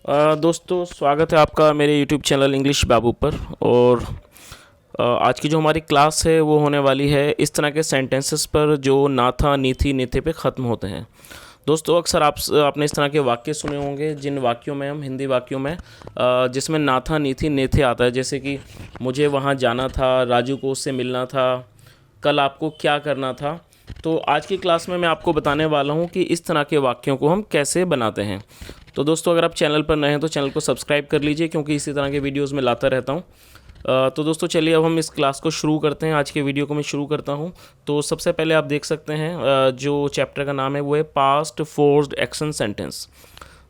दोस्तों स्वागत है आपका मेरे YouTube चैनल इंग्लिश बाबू पर। और आज की जो हमारी क्लास है वो होने वाली है इस तरह के सेंटेंसेस पर जो ना था नी थी नेथे पे ख़त्म होते हैं। दोस्तों अक्सर आपने इस तरह के वाक्य सुने होंगे जिन वाक्यों में हम हिंदी वाक्यों में जिसमें ना था नी थी नेथे आता है, जैसे कि मुझे वहाँ जाना था, राजू को उससे मिलना था, कल आपको क्या करना था। तो आज की क्लास में मैं आपको बताने वाला हूँ कि इस तरह के वाक्यों को हम कैसे बनाते हैं। तो दोस्तों अगर आप चैनल पर नए हैं तो चैनल को सब्सक्राइब कर लीजिए, क्योंकि इसी तरह के वीडियोस में लाता रहता हूँ। तो दोस्तों चलिए अब हम इस क्लास को शुरू करते हैं। आज के वीडियो को मैं शुरू करता हूँ। तो सबसे पहले आप देख सकते हैं जो चैप्टर का नाम है वो है पास्ट फोर्स्ड एक्शन सेंटेंस।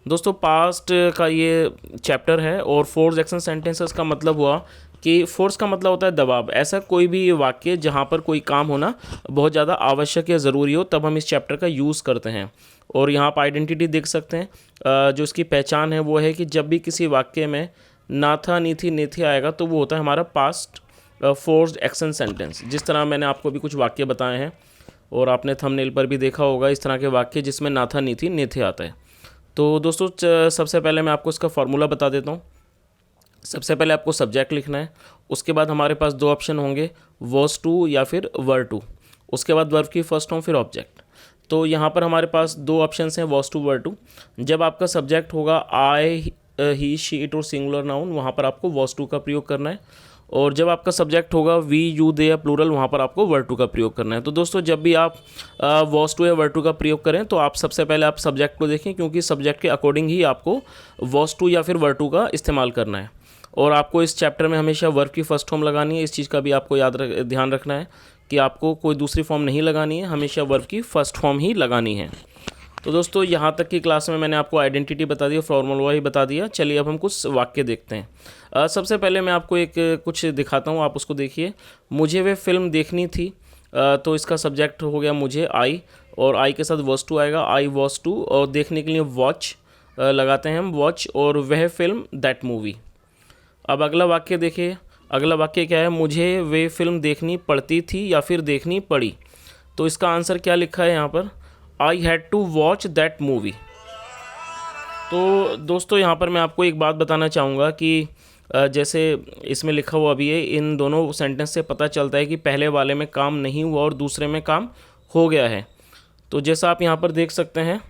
दोस्तों पास्ट का ये चैप्टर है और फोर्स एक्शन सेंटेंसेस का मतलब हुआ कि फोर्स का मतलब होता है दबाव। ऐसा कोई भी वाक्य जहाँ पर कोई काम होना बहुत ज़्यादा आवश्यक या ज़रूरी हो तब हम इस चैप्टर का यूज़ करते हैं। और यहाँ आप आइडेंटिटी देख सकते हैं, जो इसकी पहचान है वो है कि जब भी किसी वाक्य में ना था नी थी नेथे आएगा तो वो होता है हमारा पास्ट फोर्स्ड एक्शन सेंटेंस। जिस तरह मैंने आपको भी कुछ वाक्य बताए हैं और आपने थंबनेल पर भी देखा होगा इस तरह के वाक्य जिसमें ना था नी थी नेथे आता है। तो दोस्तों सबसे पहले मैं आपको इसका फॉर्मूला बता देता हूँ। सबसे पहले आपको सब्जेक्ट लिखना है, उसके बाद हमारे पास दो ऑप्शन होंगे, वर्स टू या फिर वर टू। उसके बाद वर्ब की फर्स्ट फॉर्म फिर ऑब्जेक्ट। तो यहाँ पर हमारे पास दो ऑप्शंस हैं, वर्स टू वर टू। जब आपका सब्जेक्ट होगा आई ही शी इट और सिंगुलर नाउन, वहाँ पर आपको वर्स टू का प्रयोग करना है। और जब आपका सब्जेक्ट होगा वी यू दे या प्लूरल, वहाँ पर आपको वर्ड टू का प्रयोग करना है। तो दोस्तों जब भी आप वॉस टू या वर्ड टू का प्रयोग करें तो आप सबसे पहले आप सब्जेक्ट को देखें, क्योंकि सब्जेक्ट के अकॉर्डिंग ही आपको वॉस टू या फिर वर्ड टू का इस्तेमाल करना है। और आपको इस चैप्टर में हमेशा वर्ब की फर्स्ट फॉर्म लगानी है। इस चीज़ का भी आपको ध्यान रखना है कि आपको कोई दूसरी फॉर्म नहीं लगानी है, हमेशा वर्ब की फर्स्ट फॉर्म ही लगानी है। तो दोस्तों यहाँ तक की क्लास में मैंने आपको आइडेंटिटी बता दी, फॉर्मूला ही बता दिया। चलिए अब हम कुछ वाक्य देखते हैं। सबसे पहले मैं आपको कुछ दिखाता हूँ, आप उसको देखिए। मुझे वे फिल्म देखनी थी, तो इसका सब्जेक्ट हो गया मुझे आई, और आई के साथ वर्स टू आएगा, आई वॉस टू। और देखने के लिए वॉच लगाते हैं हम, वॉच, और वह फिल्म दैट मूवी। अब अगला वाक्य देखिए। अगला वाक्य क्या है, मुझे वे फिल्म देखनी पड़ती थी या फिर देखनी पड़ी। तो इसका आंसर क्या लिखा है यहाँ पर, I had to watch that movie. तो दोस्तों यहाँ पर मैं आपको एक बात बताना चाहूँगा कि जैसे इसमें लिखा हुआ भी है, इन दोनों सेंटेंस से पता चलता है कि पहले वाले में काम नहीं हुआ और दूसरे में काम हो गया है। तो जैसा आप यहाँ पर देख सकते हैं,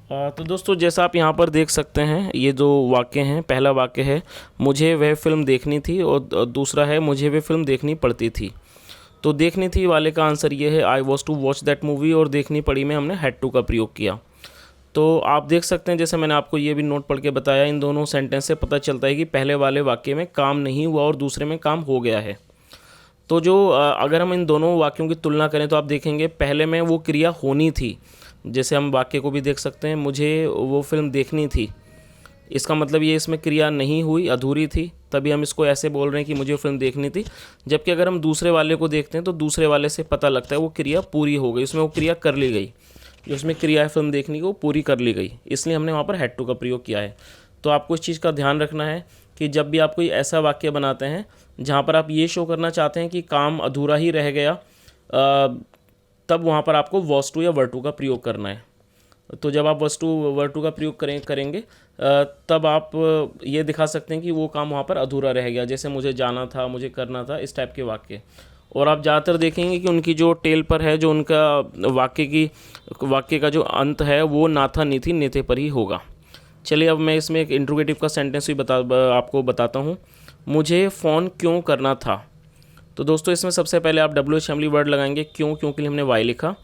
तो दोस्तों जैसा आप यहाँ पर देख सकते हैं, ये दो वाक्य हैं। पहला वाक्य है मुझे वह फिल्म देखनी थी और दूसरा है मुझे वह फिल्म देखनी पड़ती थी। तो देखनी थी वाले का आंसर ये है I was to watch that movie, और देखनी पड़ी में हमने हैड टू का प्रयोग किया। तो आप देख सकते हैं, जैसे मैंने आपको ये भी नोट पढ़ के बताया, इन दोनों सेंटेंस से पता चलता है कि पहले वाले वाक्य में काम नहीं हुआ और दूसरे में काम हो गया है। तो जो अगर हम इन दोनों वाक्यों की तुलना करें तो आप देखेंगे पहले में वो क्रिया होनी थी। जैसे हम वाक्य को भी देख सकते हैं, मुझे वो फिल्म देखनी थी, इसका मतलब ये इसमें क्रिया नहीं हुई, अधूरी थी, तभी हम इसको ऐसे बोल रहे हैं कि मुझे फिल्म देखनी थी। जबकि अगर हम दूसरे वाले को देखते हैं तो दूसरे वाले से पता लगता है वो क्रिया पूरी हो गई, उसमें वो क्रिया कर ली गई, जो उसमें क्रिया है फिल्म देखने की वो पूरी कर ली गई, इसलिए हमने वहाँ पर हैड टू का प्रयोग किया है। तो आपको इस चीज़ का ध्यान रखना है कि जब भी आप कोई ऐसा वाक्य बनाते हैं जहाँ पर आप ये शो करना चाहते हैं कि काम अधूरा ही रह गया, तब वहाँ पर आपको वॉस टू या वर्ड टू का प्रयोग करना है। तो जब आप वॉस टू वर्ड टू का प्रयोग करेंगे तब आप ये दिखा सकते हैं कि वो काम वहाँ पर अधूरा रह गया, जैसे मुझे जाना था, मुझे करना था, इस टाइप के वाक्य। और आप ज़्यादातर देखेंगे कि उनकी जो टेल पर है, जो उनका वाक्य का जो अंत है वो ना था नी थी नेथे पर ही होगा। चलिए अब मैं इसमें एक इंट्रोगेटिव का सेंटेंस भी आपको बताता हूँ। मुझे फ़ोन क्यों करना था। तो दोस्तों इसमें सबसे पहले आप WH फैमिली वर्ड लगाएंगे, क्यों, क्योंकि हमने वाई लिखा।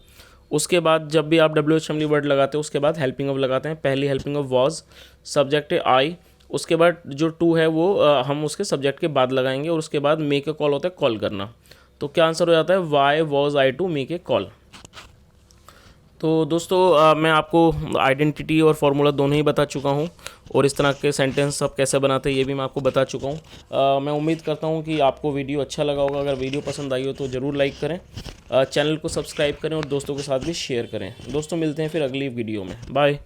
उसके बाद जब भी आप WH फैमिली वर्ड लगाते हैं उसके बाद हेल्पिंग ऑफ लगाते हैं। पहली हेल्पिंग ऑफ वॉज, सब्जेक्ट है आई, उसके बाद जो टू है वो हम उसके सब्जेक्ट के बाद लगाएंगे, और उसके बाद मेक ए कॉल होता है कॉल करना। तो क्या आंसर हो जाता है, why was I to make a call. तो दोस्तों मैं आपको आइडेंटिटी और फार्मूला दोनों ही बता चुका हूँ, और इस तरह के सेंटेंस आप कैसे बनाते हैं ये भी मैं आपको बता चुका हूँ। मैं उम्मीद करता हूँ कि आपको वीडियो अच्छा लगा होगा। अगर वीडियो पसंद आई हो तो ज़रूर लाइक करें, चैनल को सब्सक्राइब करें और दोस्तों के साथ भी शेयर करें। दोस्तों मिलते हैं फिर अगली वीडियो में, बाय।